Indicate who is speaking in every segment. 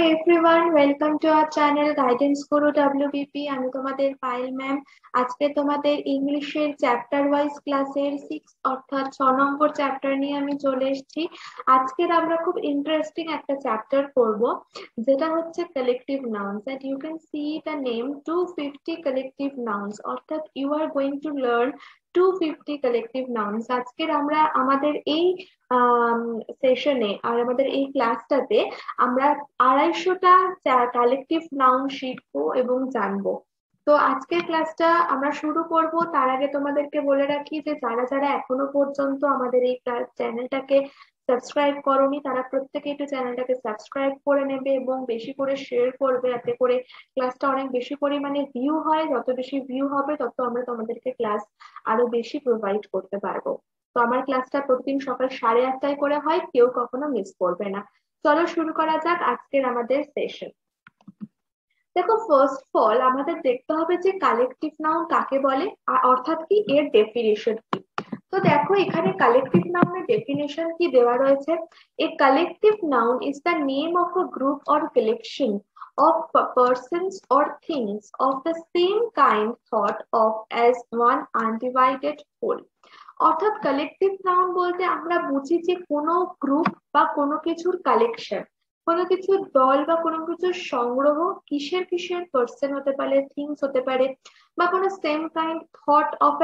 Speaker 1: Everyone, welcome to our channel guidance Guru WBP। আমি তোমাদের Payel ma'am. আজকে তোমাদের ইংলিশের চ্যাপ্টার ওয়াইজ ক্লাসের 6 অর্থাৎ 6 নম্বর চ্যাপ্টার নিয়ে আমি চলে এসেছি। আজকের আমরা খুব ইন্টারেস্টিং একটা চ্যাপ্টার করব, যেটা হচ্ছে collective nouns. And you can see the name 250 collective nouns, অর্থাৎ you are going to learn 250 collective nouns. আজকের আমরা আমাদের এই সেশনে আর আমাদের এই ক্লাসটাতে আমরা 250টা কালেকটিভ নাউন শিখবো এবং জানবো। তো আজকের ক্লাসটা আমরা শুরু করব, তার আগে তোমাদেরকে বলে রাখি যে যারা যারা এখনো পর্যন্ত আমাদের এই ক্লাস চ্যানেলটাকে সাবস্ক্রাইব করোনি, তারা প্রত্যেকে একটু চ্যানেলটাকে সাবস্ক্রাইব করে নেবে এবং বেশি করে শেয়ার করবে, যাতে করে ক্লাসটা অনেক বেশি পরিমাণে ভিউ হয়। যত বেশি ভিউ হবে তত আমরা তোমাদেরকে ক্লাস আরো বেশি প্রোভাইড করতে পারবো। তো আমার ক্লাসটা প্রতিদিন সকাল 8:30টায় করে হয়, কেউ কখনো মিস করবে না। চলো শুরু করা যাক আজকের আমাদের সেশন। দেখো, ফার্স্ট অফ অল আমাদের দেখতে হবে যে কালেকটিভ নাউন কাকে বলে, আর অর্থাৎ কি এর ডেফিনিশন কি। তো দেখো, এখানে কালেকটিভ নাউনের ডেফিনিশন কি দেওয়া রয়েছে। A collective noun is the name of a group or collection of persons or things of the same kind thought of as one undivided whole। অর্থাৎ কালেকটিভ নাউন বলতে আমরা বুঝি যে কোনো গ্রুপ বা কোনো কিছুর কালেকশন, কোনো কিছুর দল বা কোনো কিছুর সংগ্রহ, কিসের কিসের পার্সন হতে পারে, থিংস হতে পারে, বা কোনো same kind thought of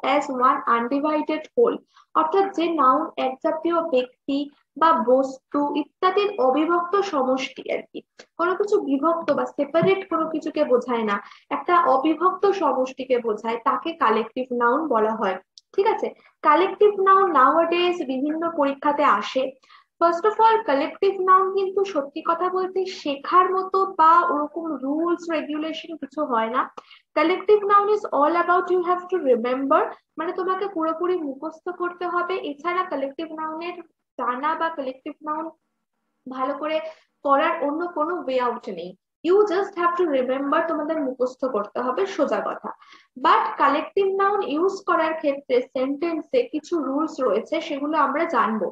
Speaker 1: as one undivided whole. অর্থাৎ যে নাউন এক জাতীয় ব্যক্তি বা বস্তু ইত্যাদির অবিভক্ত সমষ্টি আর কি। কোনো কিছু বিভক্ত বা সেপারেট কোনো কিছুকে বোঝায় না, একটা অবিভক্ত সমষ্টিকে বোঝায়, তাকে কালেকটিভ নাউন বলা হয়। ঠিক আছে। কালেকটিভ নাউন নাওয়াডেজ বিভিন্ন পরীক্ষাতে আসে। First of all, collective noun কিন্তু সত্যি কথা বলতে শেখার মতো বা ওরকম রুলস রেগুলেশন কিছু হয় না। Collective noun is all about you have to remember, মানে তোমাকে পুরোপুরি মুখস্থ করতে হবে। এছাড়া কালেকটিভ নাউনের জানা বা কালেকটিভ নাউন ভালো করে করার অন্য কোনো ওয়ে আউট নেই। You just have to remember, তোমাদের মুখস্থ করতে হবে, সোজা কথা। বাট কালেকটিভ নাউন ইউজ করার ক্ষেত্রে সেন্টেন্সে কিছু রুলস রয়েছে, সেগুলো আমরা জানবো।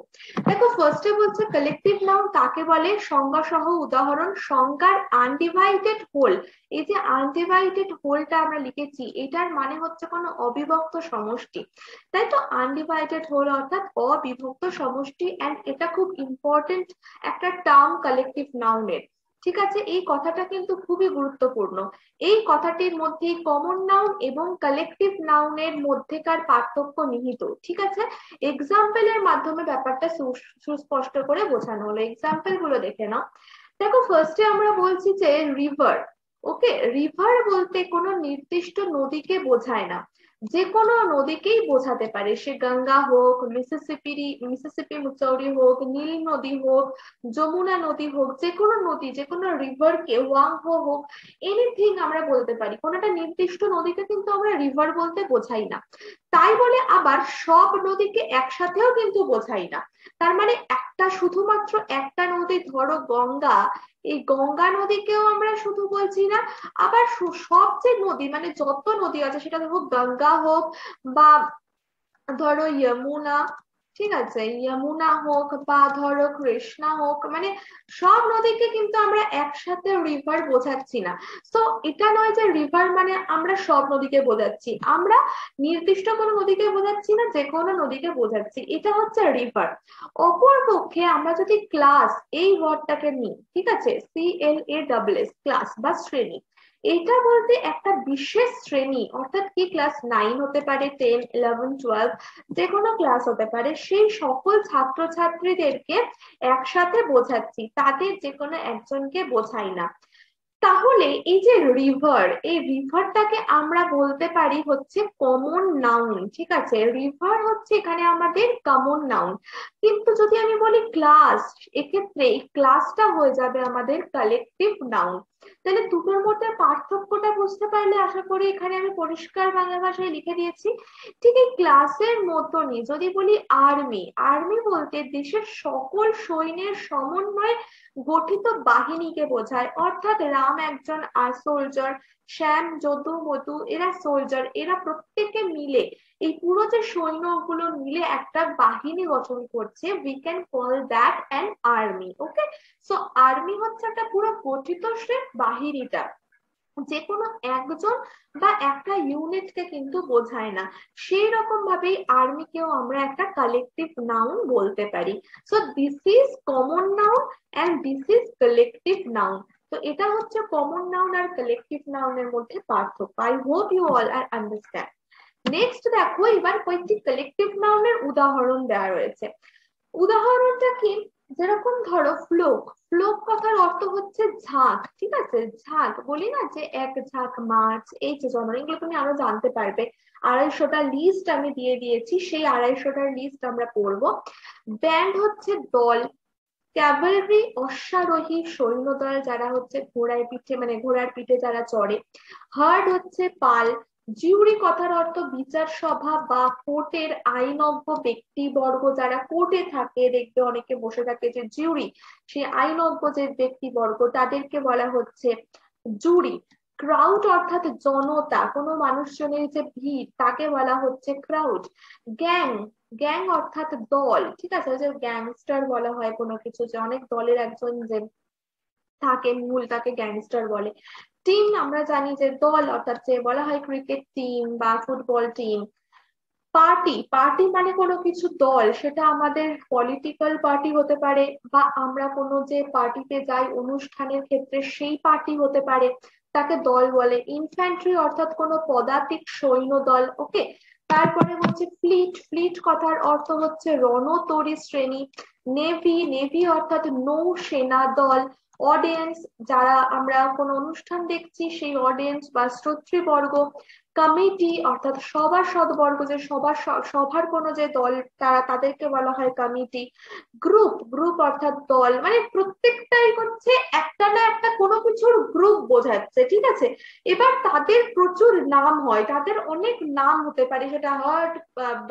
Speaker 1: দেখো, ফার্স্টে বলছে কালেকটিভ নাউন কাকে বলে, সংজ্ঞা সহ উদাহরণ। সংজ্ঞার আনডিভাইডেড হোল, এই যে আনডিভাইডেড হোলটা আমরা লিখেছি, এটার মানে হচ্ছে কোনো অবিভক্ত সমষ্টি, তাই তো। আনডিভাইডেড হোল অর্থাৎ অবিভক্ত সমষ্টি, এন্ড এটা খুব ইম্পর্টেন্ট একটা টার্ম কালেকটিভ নাউনের। ঠিক আছে, এই কথাটা কিন্তু খুবই গুরুত্বপূর্ণ। এই কথাটির মধ্যে কমন নাউন এবং কালেকটিভ নাউনের মধ্যেকার পার্থক্য নিহিত। ঠিক আছে, এক্সাম্পলের মাধ্যমে ব্যাপারটা সুস্পষ্ট করে বোঝানো হলো। এক্সাম্পল গুলো দেখে নাও। দেখো, ফার্স্টে আমরা বলছি যে রিভার। ওকে, রিভার বলতে কোনো নির্দিষ্ট নদীকে বোঝায় না, যে কোনো নদীকেই বোঝাতে পারে। সে গঙ্গা হোক, মিসিসিপি মুসৌরি হোক, নীল নদী হোক, যমুনা নদী হোক, যে কোনো নদী, যে কোনো রিভারকে, ওয়াংহো হোক, এনিথিং আমরা বলতে পারি। কোনো একটা নির্দিষ্ট নদীকে কিন্তু আমরা রিভার বলতে বোঝাই না। তাই বলে আবার সব নদীকে একসাথেও কিন্তু বোঝাই না। তার মানে একটা, শুধুমাত্র একটা নদী, ধরো গঙ্গা, এই গঙ্গা নদীকেও আমরা শুধু বলছি না। আবার সব যে নদী, মানে যত নদী আছে, সেটা হোক গঙ্গা হোক বা ধরো যমুনা, ঠিক আছে, যমুনা হোক বা ধরো কৃষ্ণা হোক, মানে সব নদীকে কিন্তু আমরা একসাথে রিভার বোঝাচ্ছি না। তো এটা নয় যে রিভার মানে আমরা সব নদীকে বোঝাচ্ছি, আমরা নির্দিষ্ট কোনো নদীকে বোঝাচ্ছি না, যে কোনো নদীকে বোঝাচ্ছি, এটা হচ্ছে রিভার। অপর পক্ষে আমরা যদি ক্লাস এই ওয়ার্ডটাকে নিই, ঠিক আছে, CLASS, ক্লাস বা শ্রেণী, এটা বলতে একটা বিশেষ শ্রেণী, অর্থাৎ কি ক্লাস 9 হতে পারে, 10, 11, 12, যে কোনো ক্লাস হতে পারে, সেই সকল ছাত্রছাত্রীদেরকে একসাথে বোঝাচ্ছি, তাদের যে কোনো একজনকে বোঝাই না। তাহলে এই যে রিভার, এই রিভারটাকে আমরা বলতে পারি হচ্ছে কমন নাউন। ঠিক আছে, রিভার হচ্ছে এখানে আমাদের কমন নাউন। কিন্তু যদি আমি বলি ক্লাস, এক্ষেত্রে এই ক্লাসটা হয়ে যাবে আমাদের কালেকটিভ নাউন। তাহলে দুটোর মধ্যে পার্থক্যটা বুঝতে পারলে আশা করি এখানে আমি পরিষ্কার বাংলা ভাষায় লিখে দিয়েছি। ঠিক এই ক্লাসের মতনই যদি বলি আর্মি, আর্মি বলতে দেশের সকল সৈন্যের সমন্বয়ে গঠিত বাহিনীকে বোঝায়। অর্থাৎ রাম একজন সোলজার, শ্যাম, যদু, মধু এরা সোলজার, এরা প্রত্যেকে মিলে, এই পুরো যে সৈন্যগুলো মিলে একটা বাহিনী গঠন করছে, we can call that an army. Okay, so army হচ্ছে একটা পুরো গঠিত সে বাহিনীটা, যে কোনো একজন বা একটা ইউনিটকে কিন্তু বোঝায় না। সেই রকম ভাবেই আর্মিকেও আমরা একটা কালেকটিভ নাউন বলতে পারি। So this is common noun and this is collective noun. তো এটা হচ্ছে কমন নাউন আর কালেকটিভ নাউনের মধ্যে পার্থক্য। I hope you all are understand. Next দেখো, এবার কয়েকটি কালেকটিভ নাউনের উদাহরণ দেওয়া রয়েছে। উদাহরণটা কি, যেরকম ধরো ফ্লোক। ফ্লোক কথার অর্থ হচ্ছে ঝাঁক, ঠিক আছে? ঝাঁক বলি না, যে এক ঝাঁক মাছ, এই যে জনগণ, এগুলো তুমি আরো জানতে পারবে। 250টা লিস্ট আমি দিয়ে দিয়েছি, সেই 250টার লিস্ট আমরা পড়বো। ব্যান্ড হচ্ছে দল। ক্যাভালরি অশ্বারোহী সৈন্যদল, যারা হচ্ছে ঘোড়ায় পিঠে, মানে ঘোড়ার পিঠে যারা চড়ে। হার্ড হচ্ছে পাল। জিউরি কথার অর্থ বিচার সভা বা কোর্টের আইনজ্ঞ ব্যক্তিবর্গ, যারা কোর্টে থাকে, দেখবে অনেকে বসে থাকে যে জিউরি, সেই আইনজ্ঞ যে ব্যক্তিবর্গ তাদেরকে বলা হচ্ছে জুরি। ক্রাউড অর্থাৎ জনতা, কোনো মানুষজনের যে ভিড় তাকে বলা হচ্ছে ক্রাউড। গ্যাং, গ্যাং অর্থাৎ দল, ঠিক আছে? যে গ্যাংস্টার বলা হয় কোনো কিছু, যে অনেক দলের একজন যে থাকে মূল, তাকে গ্যাংস্টার বলে। টিম আমরা জানি যে দল, অর্থাৎ যে বলা হয় ক্রিকেট টিম বা ফুটবল টিম। পার্টি, পার্টি মানে কোনো কিছু দল, সেটা আমাদের পলিটিক্যাল পার্টি হতে পারে, বা আমরা কোনো যে পার্টিতে যাই অনুষ্ঠানের ক্ষেত্রে সেই পার্টি হতে পারে, তাকে দল বলে। ইনফ্যান্ট্রি অর্থাৎ কোনো পদাতিক সৈন্য দল। ওকে, তারপরে হচ্ছে ফ্লিট। ফ্লিট কথার অর্থ হচ্ছে রণতরী শ্রেণী। নেভি, নেভি অর্থাৎ নৌসেনা দল। অডিয়েন্স, যারা আমরা কোনো অনুষ্ঠান দেখছি সেই অডিয়েন্স বা শ্রোতৃবর্গ। কমিটি অর্থাৎ সভাসদবর্গ, যে সভার কোনো যে দল, তারা তাদেরকে বলা হয় কমিটি। গ্রুপ, গ্রুপ অর্থাৎ দল, মানে প্রত্যেকটাই হচ্ছে একটা না একটা কোনো কিছুর গ্রুপ বোঝাচ্ছে, ঠিক আছে? এবার তাদের প্রচুর নাম হয়, তাদের অনেক নাম হতে পারে, সেটা herd,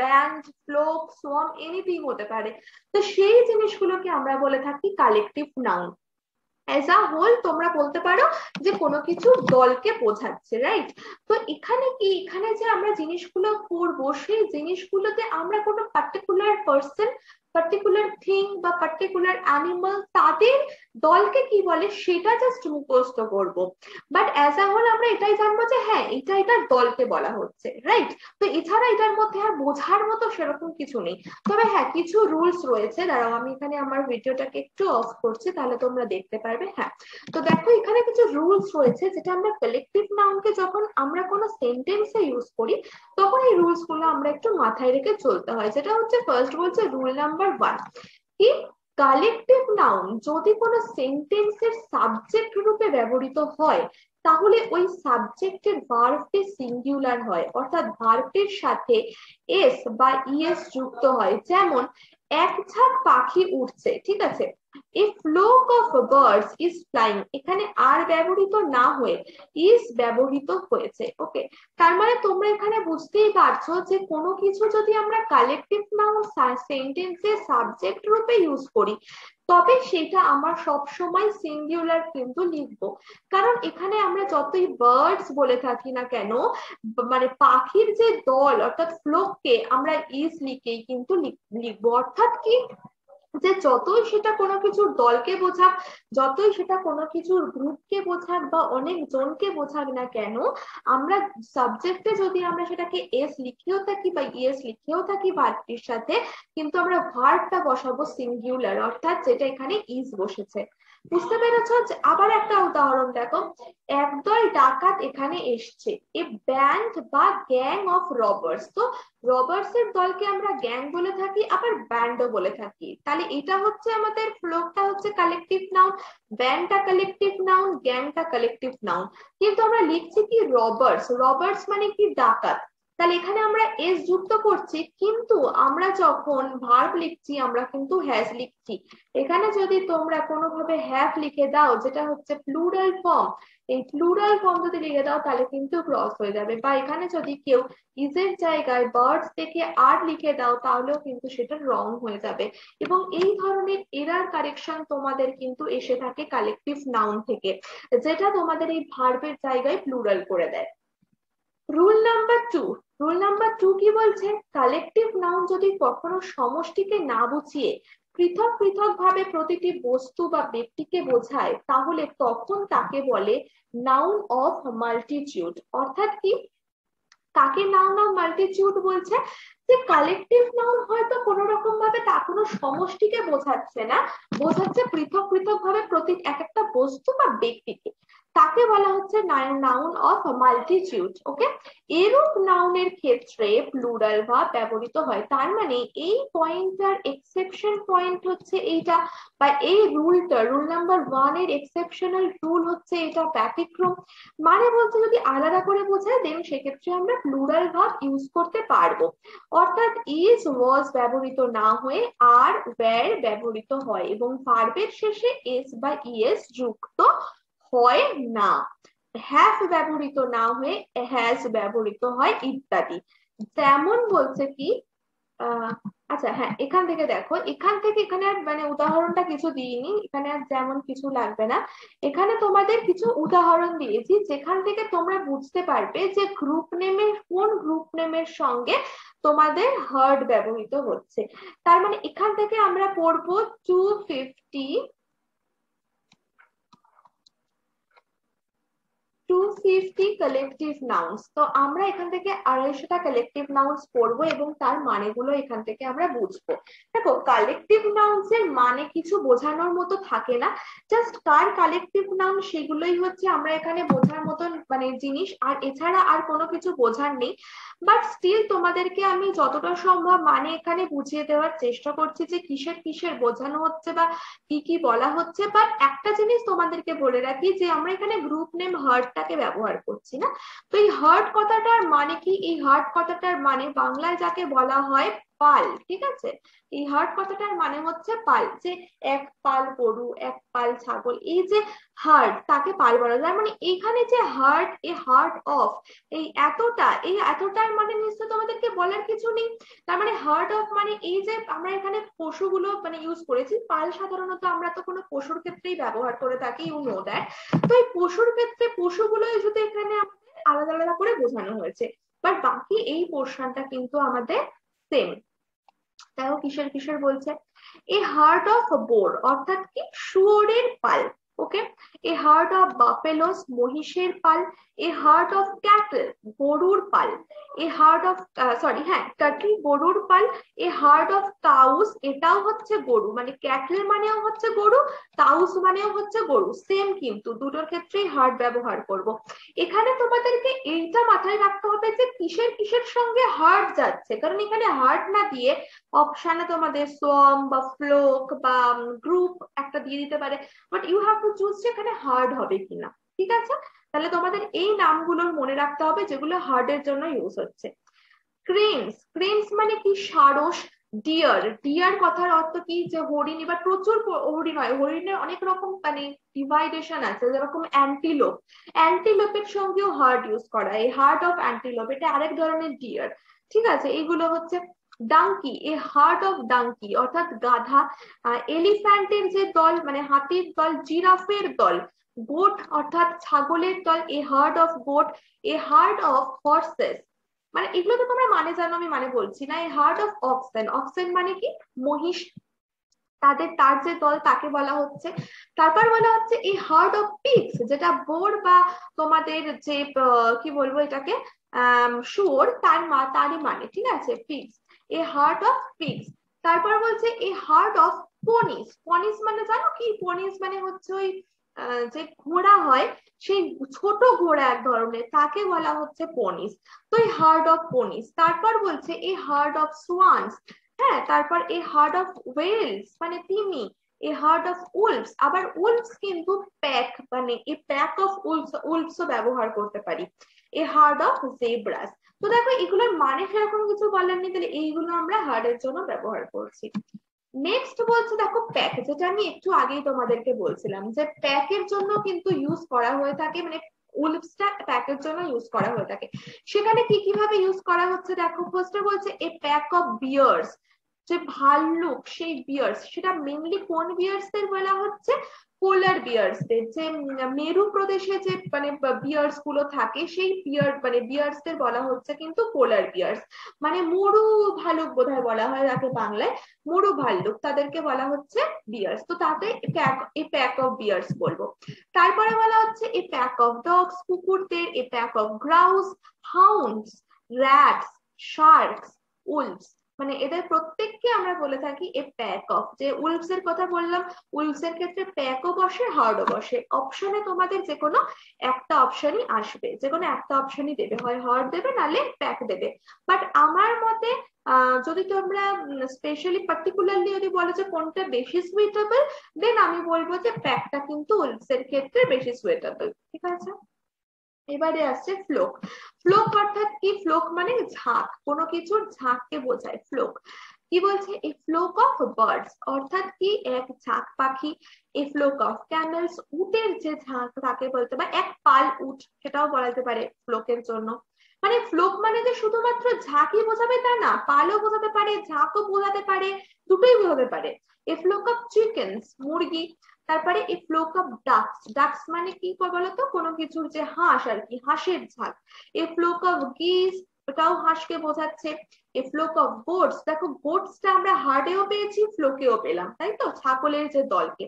Speaker 1: band, flock, swarm, anything হতে পারে। তো সেই জিনিসগুলোকে আমরা বলে থাকি collective noun. As a whole তোমরা বলতে পারো যে কোনো কিছু দলকে বোঝাচ্ছে, রাইট? তো এখানে কি, এখানে যে আমরা জিনিসগুলো করবো, সেই জিনিসগুলোতে আমরা কোনো পার্টিকুলার পার্সন, পার্টিকুলার থিং বা পার্টিকুলার অ্যানিমাল, তাদের দলকে কি বলে সেটা জাস্ট মুখস্থ করব। বাট অ্যাজ আ হোল আমরা এটাই জানবো যে হ্যাঁ, এটা এটার দলকে বলা হচ্ছে, রাইট? তো এছাড়া এটার মধ্যে আর বোঝার মতো সেরকম কিছু নেই। তবে হ্যাঁ, কিছু রুলস রয়েছে, দাঁড়াও আমি এখানে আমার ভিডিওটাকে একটু অফ করছি, তাহলে তোমরা দেখতে পারবে। হ্যাঁ, তো দেখো এখানে কিছু রুলস রয়েছে, যেটা আমরা কালেকটিভ নাউনকে যখন আমরা কোনো সেন্টেন্সে ইউজ করি, তখন এই রুলস গুলো আমরা একটু মাথায় রেখে চলতে হয়। যেটা হচ্ছে ফার্স্ট বলছে রুল নাম্বার 1, কি কালেকটিভ নাউন যদি কোনো সেন্টেন্সের সাবজেক্ট রূপে ব্যবহৃত হয়, তাহলে ওই সাবজেক্টের ভার্বটি সিঙ্গুলার হয়, অর্থাৎ ভার্বটির সাথে এস বা ইএস যুক্ত হয়। যেমন এক ঝাঁক পাখি উঠছে, ঠিক আছে? A flock of birds is flying, এখানে আর ব্যবহৃত না হয়ে ইজ ব্যবহৃত হয়েছে। ওকে, তার মানে তোমরা এখানে বুঝতেই পারছো যে কোনো কিছু যদি আমরা কালেকটিভ নাউন সেন্টেন্সে সাবজেক্ট রূপে ইউজ করি, তবে সেটা আমরা সব সময় সিঙ্গুলার কিন্তু লিখবো। কারণ এখানে আমরা যতই বার্ডস বলে থাকি না কেন, মানে পাখির যে দল অর্থাৎ ফ্লোককে আমরা ইজ লিখেই কিন্তু লিখবো। অর্থাৎ কি, যে যতই সেটা কোনো কিছুর দলকে বোঝাক, যতই সেটা কোনো কিছুর গ্রুপকে বোঝাক বা অনেক জনকে বোঝাক না কেন, আমরা সাবজেক্টে যদি আমরা সেটাকে এস লিখেও থাকি বা ইএস লিখেও থাকি ভার্বটির সাথে, কিন্তু আমরা ভার্বটা বসাবো সিঙ্গুলার, অর্থাৎ যেটা এখানে ইজ বসেছে। বুঝতে পেরেছো? আবার একটা উদাহরণ দেখো, একদল ডাকাত এখানে এসছে। এ ব্যান্ড বা গ্যাং অফ রবার্স। তো রবার্স এর দলকে আমরা গ্যাং বলে থাকি, আবার ব্যান্ডও বলে থাকি। তাহলে এটা হচ্ছে আমাদের ফ্লোকটা হচ্ছে কালেকটিভ নাউন, ব্যান্ডটা কালেকটিভ নাউন, গ্যাংটা কালেকটিভ নাউন। কিন্তু আমরা লিখছি কি রবার্স, রবার্স মানে কি ডাকাত। তাহলে এখানে আমরা এস যুক্ত করছি, কিন্তু আমরা যখন ভার্ব লিখছি আমরা কিন্তু হ্যাজ লিখছি। এখানে যদি তোমরা কোনোভাবে হ্যাভ লিখে দাও, যেটা হচ্ছে প্লুরাল ফর্ম, এই প্লুরাল ফর্ম যদি লিখে দাও তাহলে কিন্তু ক্রস হয়ে যাবে। বা এখানে যদি কেউ ইজের জায়গায় বার্ডস থেকে আর লিখে দাও, তাহলেও কিন্তু সেটা রং হয়ে যাবে। এবং এই ধরনের এরার কারেকশন তোমাদের কিন্তু এসে থাকে কালেকটিভ নাউন থেকে, যেটা তোমাদের এই ভার্বের জায়গায় প্লুরাল করে দেয়। রুল নাম্বার 2, রুল নাম্বার 2 কি বলছে, কালেকটিভ নাউন যদি কখনো সমষ্টিকে না বুঝিয়ে পৃথক পৃথক ভাবে প্রতিটি বস্তু বা ব্যক্তিকে বোঝায়, তাহলে তখন তাকে বলে নাউন অফ মাল্টিটিউড। অর্থাৎ কি, কাকে নাউন অফ মাল্টিটিউড বলছে? যে কালেকটিভ নাউন হয়তো কোনো রকম ভাবে তা কোনো সমষ্টিকে বোঝাচ্ছে না, বোঝাচ্ছে পৃথক পৃথক ভাবে প্রতি এক একটা বস্তু বা ব্যক্তিকে, তাকে বলা হচ্ছে নাউন অফ মাল্টিটিউড। ওকে, এরূপ নাউনের ক্ষেত্রে প্লুরাল ভার্ব ব্যবহৃত হয়। তার মানে এই পয়েন্টটার এক্সেপশন পয়েন্ট হচ্ছে এইটা, বা এই রুলটা, রুল নাম্বার 1 এর এক্সেপশনাল রুল হচ্ছে এটা, ব্যতিক্রম। মানে বলতে যদি আলাদা করে বোঝায় দেন সেক্ষেত্রে আমরা প্লুরাল ভার্ব ইউজ করতে পারবো। অর্থাৎ ইজ ওয়াজ ব্যবহৃত না হয়ে আর ওয়্যার ব্যবহৃত হয়, এবং ভার্বের শেষে এস বা ইএস যুক্ত হয় না। হ্যাভ ব্যবহৃত না হয়ে হ্যাজ ব্যবহৃত হয় ইত্যাদি। যেমন বলছে কি, আচ্ছা হ্যাঁ, এখান থেকে দেখো, এখান থেকে এখানে আর মানে উদাহরণটা কিছু দিইনি, এখানে আর যেমন কিছু লাগবে না। এখানে তোমাদের কিছু উদাহরণ দিয়েছি যেখান থেকে তোমরা বুঝতে পারবে যে গ্রুপ নেমের কোন গ্রুপ নেমের সঙ্গে তোমাদের হার্ড ব্যবহৃত হচ্ছে। তার মানে এখান থেকে আমরা পড়বো 250 কালেকটিভ নাউন্স। তো আমরা এখান থেকে 250টা কালেকটিভ নাউন্স পড়বো এবং তার মানেগুলো এখান থেকে আমরা বুঝবো। দেখো, কালেকটিভ নাউন্স এর মানে কিছু বোঝানোর মতো থাকে না, জাস্ট কার কালেকটিভ নাউন সেগুলোই হচ্ছে আমরা এখানে বোঝার মতন মানে জিনিস, আর এছাড়া আর কোনো কিছু বোঝার নেই। বাট স্টিল তোমাদেরকে আমি যতটা সম্ভব মানে এখানে বুঝিয়ে দেওয়ার চেষ্টা করছি যে কিসের কিসের বোঝানো হচ্ছে বা কি কি বলা হচ্ছে। বাট একটা জিনিস তোমাদেরকে বলে রাখি যে আমরা এখানে গ্রুপ নেম হার্টটাকে ব্যবহার করছি না। তো এই হার্ট কথাটার মানে কি? এই হার্ট কথাটার মানে বাংলায় যাকে বলা হয় পাল, ঠিক আছে? এই হার্ট কথাটার মানে হচ্ছে পাল, যে এক পাল গরু, এক পাল ছাগল, এই যে হার্ট তাকে পাল বলা যায়। মানে এইখানে যে হার্ট, এ হার্ট অফ, এই এতটা, এই এতটার মানে নিশ্চয় তোমাদেরকে বলার কিছু নেই। তার মানে হার্ট অফ মানে এই যে আমরা এখানে পশুগুলো মানে ইউজ করেছি, পাল সাধারণত আমরা তো কোনো পশুর ক্ষেত্রেই ব্যবহার করে থাকি, ইউ নো দ্যাট। তো এই পশুর ক্ষেত্রে পশুগুলোই শুধু এখানে আমাদের আলাদা আলাদা করে বোঝানো হয়েছে, বাট বাকি এই পোর্শনটা কিন্তু আমাদের সেম। দেখো কিসের কিসের বলছে, এ হার্ট অফ বোর অর্থাৎ কি শুয়োরের পাল। ওকে, এ হার্ট অফ বাফেলোস মহিষের পাল, এ হার্ট অফ ক্যাটল গরুর পাল, এ হার্ট অফ সরি হ্যাঁ ক্যাটল গরুর পাল, এ হার্ট অফ কাউস এটাও হচ্ছে গরু, মানে ক্যাটল মানেও হচ্ছে গরু, কাউস মানেও হচ্ছে গরু, সেম কিন্তু দুটোর ক্ষেত্রেই হার্ট ব্যবহার করব। এখানে তোমাদেরকে এইটা মাথায় রাখতে হবে যে কিসের কিসের সঙ্গে হার্ট যাচ্ছে, কারণ এখানে হার্ট না দিয়ে অপশানে তোমাদের সোয়াম বা ফ্লোক বা গ্রুপ একটা দিয়ে দিতে পারে, but you have to choose সেখানে হার্ড হবে কিনা। ঠিক আছে, তাহলে তোমাদের এই নামগুলোর মনে রাখতে হবে যেগুলো হার্ডের জন্য ইউজ হচ্ছে। ক্রেনস, ক্রেনস মানে কি সারস। ডিয়ার, ডিয়ার কথার অর্থ কি, যে হরিণ। এবার প্রচুর হরিণ হয়, হরিণের অনেক রকম মানে ডিভাইডেশন আছে, যেরকম অ্যান্টিলোপ, অ্যান্টিলোপের সঙ্গেও হার্ড ইউজ করা, এই হার্ট অফ অ্যান্টিলোপ এটা আরেক ধরনের ডিয়ার। ঠিক আছে, এইগুলো হচ্ছে। ডাঙ্কি, এ হার্ট অফ ডাঙ্কি অর্থাৎ গাধা। এলিফ্যান্টের যে দল মানে হাতির দল, জিরাফের দল। গোট অর্থাৎ ছাগলের দল, a herd of goat, a herd of horses. মানে এগুলো তো তোমরা মানে জানো, আমি মানে বলছি না। এই হার্ট অফ অক্সেন, অক্সেন মানে কি মহিষ, তাদের তার যে দল তাকে বলা হচ্ছে। তারপর বলা হচ্ছে এই হার্ট অফ পিগস, যেটা বোর বা তোমাদের যে কি বলবো এটাকে শুয়োর, তারই মানে, ঠিক আছে, pigs, A herd of pigs. তারপর বলছে এ হার্ট অফ পনিস, পনিস মানে জানো কি, পনিস মানে হচ্ছে ওই যে ঘোড়া হয়, সেই ছোট ঘোড়া এক ধরনের, তাকে বলা হচ্ছে পনিস। তো এই হার্ট অফ পনিস। তারপর বলছে এই হার্ট অফ সোয়ান্স, হ্যাঁ। তারপর এ হার্ট অফ ওয়েলস মানে তিমি, এ হার্ট অফ উলফস। আবার উলফস কিন্তু প্যাক, মানে এ প্যাক অফ উলফস, উলফসও ব্যবহার করতে পারি। এ হার্ট অফ জেব্রাস। তো দেখো এগুলোর মানে সেরকম কিছু বলার নেই, তাহলে এইগুলো আমরা হার্টের জন্য ব্যবহার করছি। নেক্সট বলছে দেখো প্যাক, যেটা আমি একটু আগেই তোমাদেরকে বলছিলাম যে প্যাকের জন্য কিন্তু ইউজ করা হয়ে থাকে, মানে উলফসটা প্যাকের জন্য ইউজ করা হয়ে থাকে। সেখানে কি কিভাবে ইউজ করা হচ্ছে দেখো, ফার্স্টে বলছে এ প্যাক অফ বিয়ার্স, যে ভাল্লুক সেই বিয়ার্স, সেটা মেনলি কোন বিয়ার্স এর বলা হচ্ছে, পোলার বিয়ার্সদের, যে মেরু প্রদেশে যে মানে বিয়ার্স গুলো থাকে সেই বিয়ার্সদের বলা হচ্ছে কিন্তু পোলার বিয়ার্স, মানে মরু ভালুক বোধহয় বলা হয় তাকে বাংলায়, মরু ভাল্লুক, তাদেরকে বলা হচ্ছে বিয়ার্স। তো তাতে এ প্যাক অফ বিয়ার্স বলবো। তারপরে বলা হচ্ছে এ প্যাক অফ ডগস, কুকুরদের, a pack of grouse, hounds, rats, sharks, wolves, মানে এদের প্রত্যেককে আমরা বলে থাকি এ প্যাক অফ। যে উলভস এর কথা বললাম, উলভস এর ক্ষেত্রে প্যাকও বসে, হার্ডও বসে। অপশনে তোমাদের যে কোনো একটা অপশনই আসবে, যে কোনো একটা অপশনই দেবে, হয় হার্ড দেবে নালে প্যাক দেবে। বাট আমার মতে যদি তোমরা স্পেশালি পার্টিকুলারলি যদি বলো যে কোনটা বেশি সুইটেবল, দেন আমি বলবো যে প্যাকটা কিন্তু উলভস এর ক্ষেত্রে বেশি সুইটেবল। ঠিক আছে, এবারে আসছে ফ্লোক। ফ্লোক অর্থাৎ কি? ফ্লোক মানে ঝাঁক, কোনো কিছুর ঝাঁককে বোঝায় ফ্লোক। কি বলছে? এ ফ্লোক অফ বার্ডস, অর্থাৎ কি? এক ঝাঁক পাখি। এ ফ্লোক অফ ক্যামেলস, উটের যে ঝাঁক তাকে বলতে পারে, এক পাল উট সেটাও বলা যেতে পারে ফ্লোকের জন্য। মানে ফ্লোক মানে যে শুধুমাত্র ঝাঁকই বোঝাবে তা না, পালও বোঝাতে পারে, ঝাঁকও বোঝাতে পারে, দুটোই বোঝাতে পারে। এ ফ্লোক অফ চিকেনস, মুরগি। তারপরে এ ফ্লোক অফ ডাকস, ডাকস মানে কি বলতো? কোনো কিছুর যে হাঁস আর কি, হাঁসের ঝাঁক। এ ফ্লোক অফ গিস, ওটাও হাঁসকে বোঝাচ্ছে। এ ফ্লোক অফ গোটস, দেখো গোটসটা আমরা হার্ডেও পেয়েছি, ফ্লোকেও পেলাম, তাই তো, ছাগলের যে দলকে।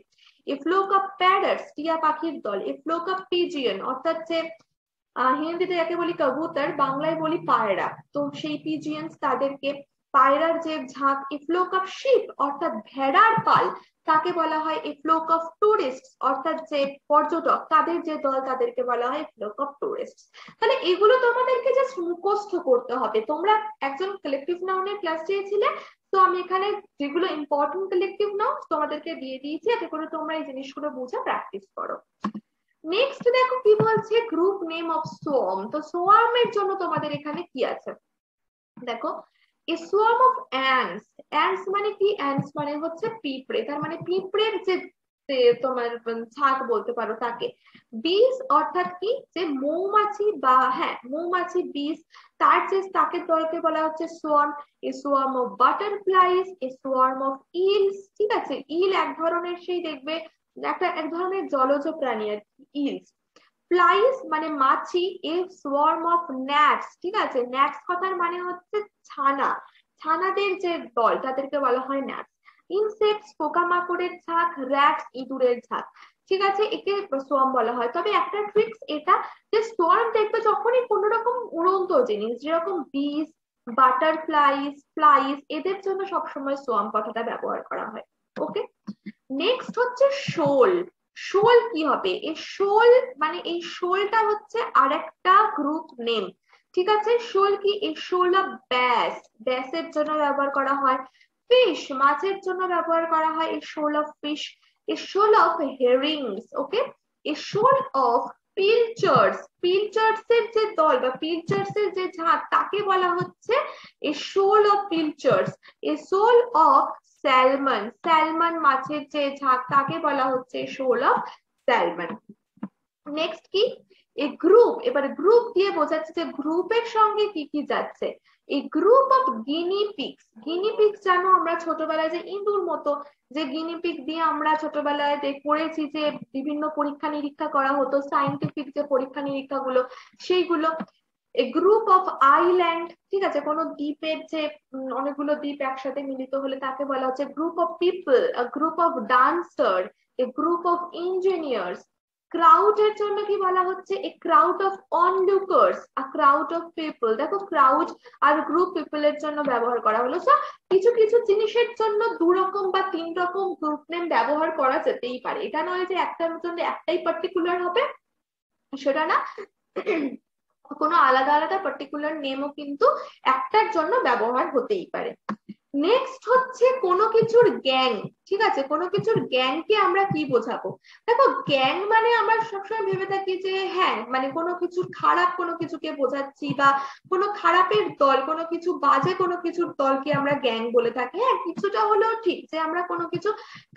Speaker 1: এ ফ্লোক অফ প্যারটস, টিয়া পাখির দল। এ ফ্লোক অফ পিজিয়ন, অর্থাৎ যে হিন্দিতে যাকে বলি কবুতর, বাংলায় বলি পায়রা, তো সেই পিজিয়ন্স তাদেরকে। পায়রার যে ঝাঁক। এ ফ্লোক অফ শিপ, অর্থাৎ ভেড়ার পাল, তাকে বলা হয় এ ফ্লোক অফ টুরিস্ট, অর্থাৎ যে পর্যটক তাদের যে দল তাদেরকে বলা হয় ফ্লোক অফ টুরিস্ট। তাহলে এগুলো তোমাদেরকে জাস্ট মুখস্থ করতে হবে। তোমরা একজন কালেকটিভ নাউনের ক্লাস চেয়েছিলে, তো আমি এখানে যেগুলো ইম্পর্টেন্ট কালেকটিভ নাউন তোমাদেরকে দিয়ে দিয়েছি, এতে করে তোমরা এই জিনিসগুলো বুঝে প্র্যাকটিস করো। নেক্সট দেখো কি বলছে, গ্রুপ নেম অফ সোয়ার্ম। তো সোয়ার্ম এর জন্য তোমাদের এখানে কি আছে দেখো, এ সোয়ার্ম অফ অ্যান্টস। অ্যান্টস মানে কি? অ্যান্টস মানে হচ্ছে পিঁপড়ে, তার মানে পিঁপড়ের যে তোমার ছাক বলতে পারো তাকে। বিস অর্থাৎ কি? যে মৌমাছি, বা হ্যাঁ মৌমাছি, বিস, তার যে তাকে দলকে বলা হচ্ছে swarm. A swarm of butterflies, A swarm of else. ঠিক আছে, ইল এক ধরনের সেই দেখবে এক ধরনের জলজ প্রাণী আর কি, ইলস। ফ্লাইস মানে মাছি। এ সোয়ার্ম অফ ন্যাটস। ঠিক আছে, ন্যাটস কথার মানে হচ্ছে ছানা, ছানাদের যে দল তাদেরকে বলা হয় ন্যাটস। ইনসেক্টস পোকামাকড়ের ঝাঁক, র‍্যাটস ইঁদুরের ঝাঁক। ঠিক আছে, একে সোয়ার্ম বলা হয়। তবে একটা ট্রিক্স এটা, যে সোয়ার্ম দেখবে যখনই কোনো রকম উড়ন্ত জিনিস, যেরকম বিস, বাটারফ্লাইস, ফ্লাইস, এদের জন্য সবসময় সোয়ার্ম কথাটা ব্যবহার করা হয়। ওকে, নেক্সট হচ্ছে শোল। শোল কি হবে? এই শোল মানে এই শোলটা হচ্ছে আরেকটা গ্রুপ নেম। ঠিক আছে, শোল কি? এই শোল অফ ব্যাস, ব্যাসের জন্য ব্যবহার করা হয়। ফিশ, মাছের জন্য ব্যবহার করা হয় এই শোল অফ ফিশ। এই শোল অফ হেরিংস। ওকে, এই শোল অফ পিলচার্স, পিলচার্স এর যে দল বা পিলচার্স এর যে ঝাঁক তাকে বলা হচ্ছে এই শোল অফ পিলচার্স। এই শোল অফ স্যালমন, স্যালমন মাছের যে ঝাঁক তাকে বলা হচ্ছে শোল অফ স্যালমন। নেক্সট কি? এই গ্রুপ, এবারে গ্রুপ দিয়ে বোঝাচ্ছে যে গ্রুপের সঙ্গে কি কি যাচ্ছে। এই group of Guinea pigs. Guinea pigs জানো আমরা ছোটবেলায় যে ইঁদুর মতো যে গিনি পিগ দিয়ে আমরা ছোটবেলায় পড়েছি যে বিভিন্ন পরীক্ষা নিরীক্ষা করা হতো, সাইন্টিফিক যে পরীক্ষা নিরীক্ষা গুলো সেইগুলো। এ গ্রুপ অফ আইল্যান্ড। ঠিক আছে, কোনো দ্বীপের যে অনেকগুলো দ্বীপ একসাথে মিলিত হলে তাকে বলা হচ্ছে group of people. Group of dancer, A group of engineers. Crowd এর জন্য কি বলা হচ্ছে? A crowd of অনলুকার্স, a crowd of people. দেখো ক্রাউড আর গ্রুপ পিপল এর জন্য ব্যবহার করা হলো। সো কিছু কিছু জিনিসের জন্য দু রকম বা তিন রকম গ্রুপ নেম ব্যবহার করা যেতেই পারে, এটা নয় যে একটার জন্য একটাই পার্টিকুলার হবে, সেটা না। কোনো আলাদা আলাদা পার্টিকুলার নেমও কিন্তু একটার জন্য ব্যবহার হতেই পারে। নেক্সট হচ্ছে কোনো কিছুর গ্যাং। ঠিক আছে, কোনো কিছুর গ্যাংকে আমরা কি বোঝাবো? দেখো গ্যাং মানে আমরা সবসময় ভেবে থাকি যে হ্যাঁ মানে কোনো কিছুর খারাপ কোনো কিছুকে বোঝাচ্ছি, বা কোনো খারাপের দল, কোনো কিছু বাজে কোনো কিছুর দলকে আমরা গ্যাং বলে থাকি। হ্যাঁ কিছুটা হলেও ঠিক যে আমরা কোনো কিছু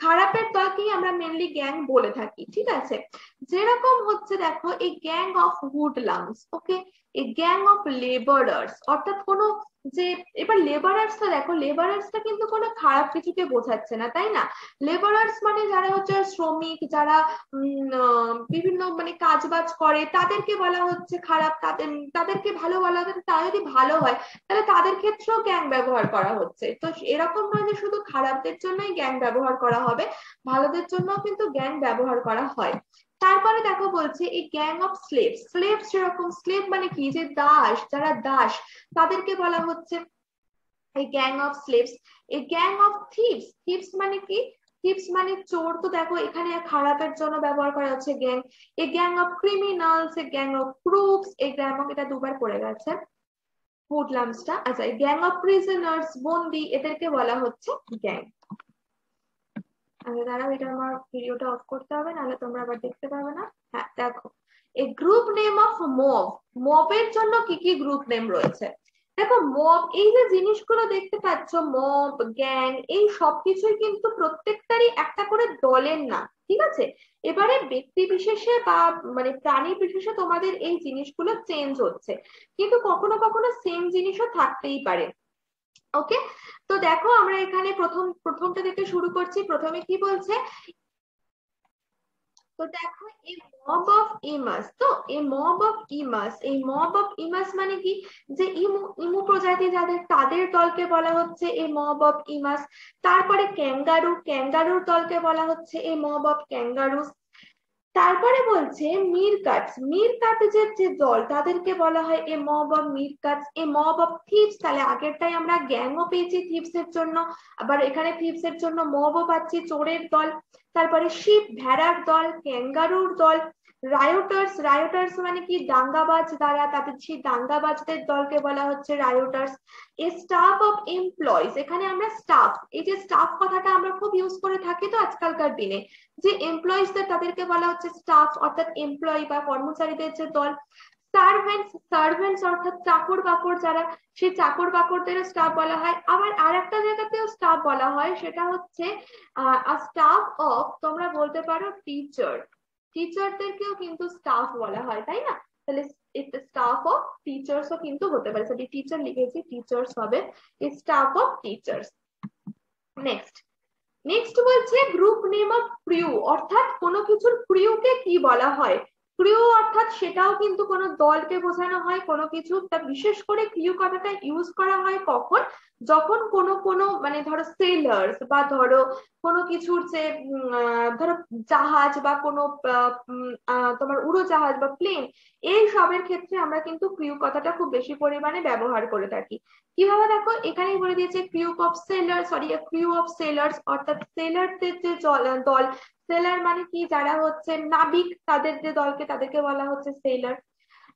Speaker 1: খারাপের দলকেই আমরা মেনলি গ্যাং বলে থাকি। ঠিক আছে, যেরকম হচ্ছে দেখো এই গ্যাং অফ হুডলামস, ওকে, এই গ্যাং অফ লেবারার্স, অর্থাৎ কোনো যে, এবার লেবারার্সটা দেখো, লেবারার্সটা কিন্তু কোনো খারাপ কিছুকে বোঝাচ্ছে না, তাই না? লেবারার্স মানে যারা হচ্ছে শ্রমিক, যারা বিভিন্ন মানে কাজ বাজ করে, তাদেরকে বলা হচ্ছে খারাপ, তাদেরকে ভালো বলা হচ্ছে, তারা যদি ভালো হয় তাহলে তাদের ক্ষেত্রেও গ্যাং ব্যবহার করা হচ্ছে। তো এরকম নয় যে শুধু খারাপদের জন্যই গ্যাং ব্যবহার করা হবে, ভালোদের জন্য কিন্তু গ্যাং ব্যবহার করা হয়। তারপরে দেখো বলছে এই গ্যাং অফ স্লেভ, স্লেভ সেরকম, স্লেভ মানে কি, যে দাস, যারা দাস, তাদেরকে বলা হচ্ছে এই গ্যাং অফ স্লেভস। এই গ্যাং অফ থিভস, থিভস মানে কি, থিভস মানে চোর, তো দেখো এখানে খারাপের জন্য ব্যবহার করা হচ্ছে গ্যাং। এই গ্যাং অফ ক্রিমিনালস, এই গ্যাং অফ ক্রুকস, এই গ্যাং অফ, এটা দুবার পড়ে গেছে হুডলামসটা। আচ্ছা, এই গ্যাং অফ প্রিজনার্স, বন্দি, এদেরকে বলা হচ্ছে গ্যাং। আচ্ছা দাঁড়াও, এটা আমার ভিডিওটা অফ করতে হবে, নাহলে তোমরা আবার দেখতে পাবে না। হ্যাঁ দেখো, এই গ্রুপ নেম অফ মব, মবের জন্য কি কি গ্রুপ নেম রয়েছে। দেখো মব, এই যে জিনিসগুলো দেখতে পাচ্ছ, মব, গ্যাং, এই সবকিছুই কিন্তু প্রত্যেকটারই একটা করে দলের নাম, ঠিক আছে? এবারে ব্যক্তি বিশেষে বা মানে প্রাণী বিশেষে তোমাদের এই জিনিসগুলো চেঞ্জ হচ্ছে, কিন্তু কখনো কখনো সেম জিনিসও থাকতেই পারে। ওকে, তো দেখো আমরা এখানে প্রথমটা থেকে শুরু করছি। প্রথমে কি বলছে, তো দেখো এই মব অফ ইমাস, তো এই মব অফ ইমাস, এই মব অফ ইমাস মানে কি, যে ইমু, ইমু প্রজাতি যাদের, তাদের দলকে বলা হচ্ছে এই মব অফ ইমাস। তারপরে ক্যাঙ্গারু, ক্যাঙ্গারুর দলকে বলা হচ্ছে এই মব অফ ক্যাঙ্গারুস। তারপরে বলছে মিরকাটস, মিরকাটসের যে দল, তাদেরকে বলা হয় a mob of meerkats. A mob of thieves, তাহলে আগেরটাই আমরা গ্যাংও পেয়েছি থিপস এর জন্য, আবার এখানে থিপস এর জন্য মবও পাচ্ছি, চোরের দল। তারপরে শিপ, ভেড়ার দল, ক্যাঙ্গারুর দল। রায়োটার্স, রায়োটার্স মানে কি, দাঙ্গাবাজ দ্বারা, তাদের সেই দাঙ্গাবাজদের দলকে বলা হচ্ছে রায়োটার্স। এ স্টাফ অফ এমপ্লয়িজ, এখানে আমরা স্টাফ, এই যে স্টাফ কথাটা আমরা খুব ইউজ করে থাকি তো আজকালকার দিনে, যে এমপ্লয়িজদের তাদেরকে বলা হচ্ছে স্টাফ, অর্থাৎ এমপ্লয়ি বা কর্মচারীদের যে দল। সার্ভেন্টস, সার্ভেন্টস অর্থাৎ চাকর বাকর যারা, সেই চাকর বাকরদের স্টাফ বলা হয়। আবার আর একটা জায়গাতেও স্টাফ বলা হয়, সেটা হচ্ছে স্টাফ অফ, তোমরা বলতে পারো টিচার, টিচারদেরকেও কিন্তু স্টাফ বলা হয়, তাই না? তাহলে স্টাফ অফ টিচার্সও কিন্তু হতে পারে, সেটি টিচার লিখেছি, টিচার্স হবে staff of teachers. Next, next বলছে গ্রুপ নেম অফ ক্রিউ, অর্থাৎ কোনো কিছুর ক্রিউকে কি বলা হয়। ক্রিউ অর্থাৎ সেটাও কিন্তু কোনো দলকে বোঝানো হয় কোনো কিছু, তা বিশেষ করে ক্রিউ কথাটা ইউজ করা হয় কখন, যখন কোনো কোনো মানে ধরো সেলার্স, বা ধরো কোনো কিছুর যে ধরো জাহাজ বা কোনো তোমার উড়োজাহাজ বা প্লেন, এই সবের ক্ষেত্রে আমরা কিন্তু ক্রিউ কথাটা খুব বেশি পরিমাণে ব্যবহার করে থাকি। কিভাবে, দেখো এখানেই বলে দিয়েছে crew of sailor, sorry crew of sailors, অর্থাৎ সেলারদের যে দল, সেলার মানে কি, যারা হচ্ছে নাবিক, তাদের যে দলকে, তাদেরকে বলা হচ্ছে সেলার।